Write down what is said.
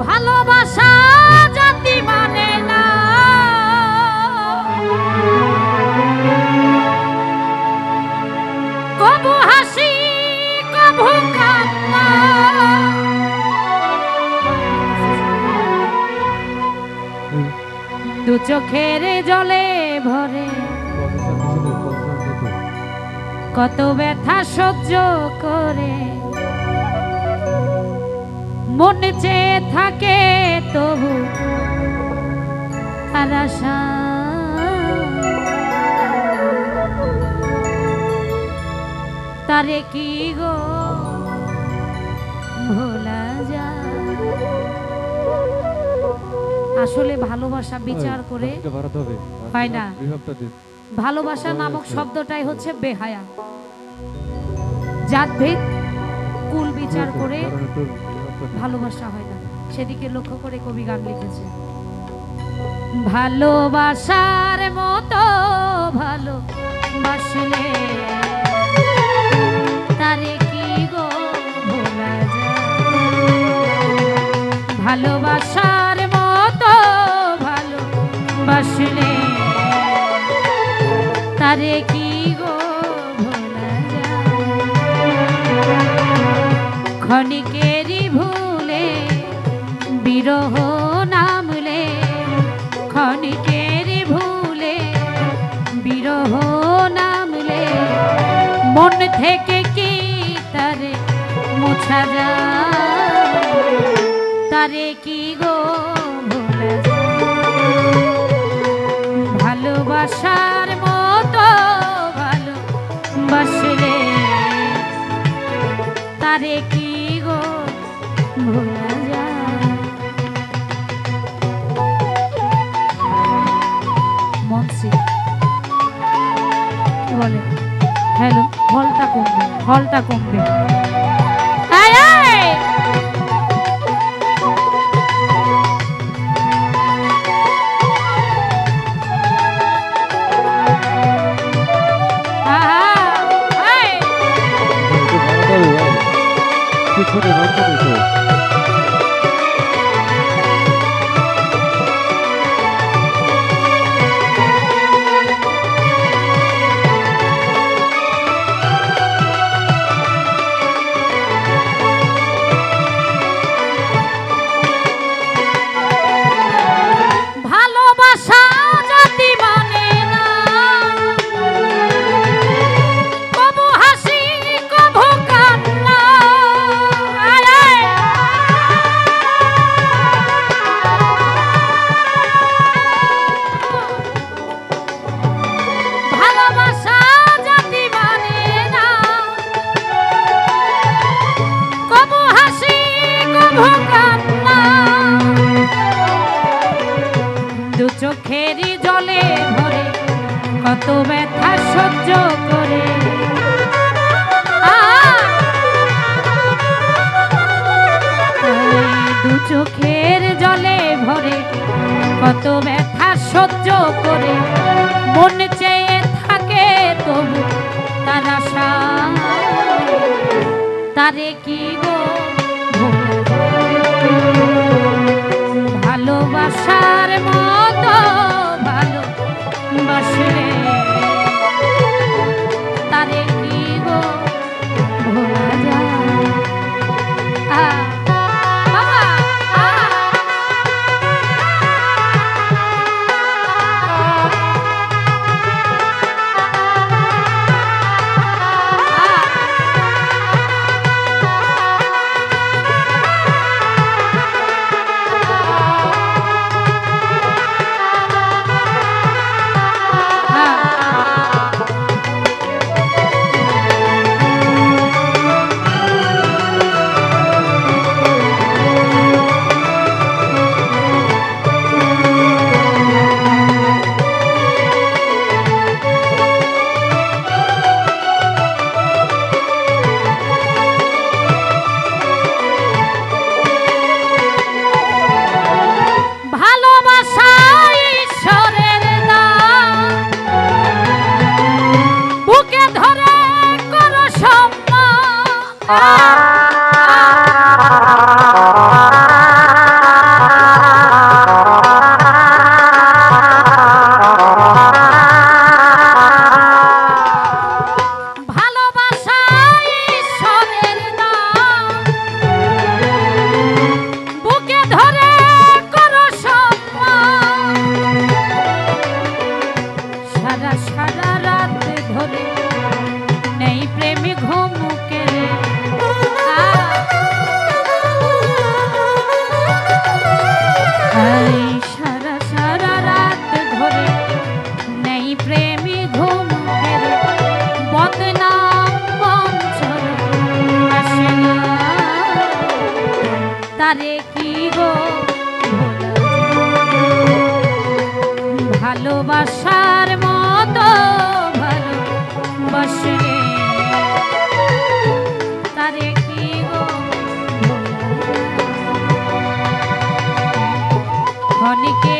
ভালোবাসা জাতি মানে না, কবু হাসি কবু কান্না, দু চোখের জলে ভরে কত ব্যথা সহ্য করে মন চেয়ে থাকে তবু তার আশা, তারে কি গো ভোলা যায়। আসলে ভালোবাসা বিচার করে হয় না। ভালোবাসা নামক শব্দটাই হচ্ছে বেহায়া। জাতভেদ কুল বিচার করে ভালোবাসা হয় না, সেদিকে লক্ষ্য করে কবি গান লিখেছে। ভালোবাসার মতো ভালোবাসলে তারে কি গো ভোলা যায়। ভালোবাসার মতো ভালোবাসলে তারে কি গো ভোলা যায়। ক্ষণিকেরই ভুলে বিরহ নামলে, ক্ষণিকেরই ভুলে বিরহ নামলে মন থেকে কি তারে মোছা যায়। তারে কি গো ভোলা যায়। ভালোবাসার মতো ভালোবাসলে তারে কি গো ভোলা যায়। মনসি কি বলে, হ্যালো হলটা কমবে, হলটা কমবে। চোখেরই জলে ভরে কত ব্যথা সহ্য করে দু চোখের জলে ভরে কত ব্যথা সহ্য করে মন চেয়ে থাকে তবু তার আশা। তারে কি গো ভালোবাসার মতো ভালোবাসলে তারে কি গো ভোলা যায়। তারে কি গো ভোলা যায়? ভালোবাসার মতো ভালোবাসে তারে কি গো ভোলা যায়? ক্ষণিকে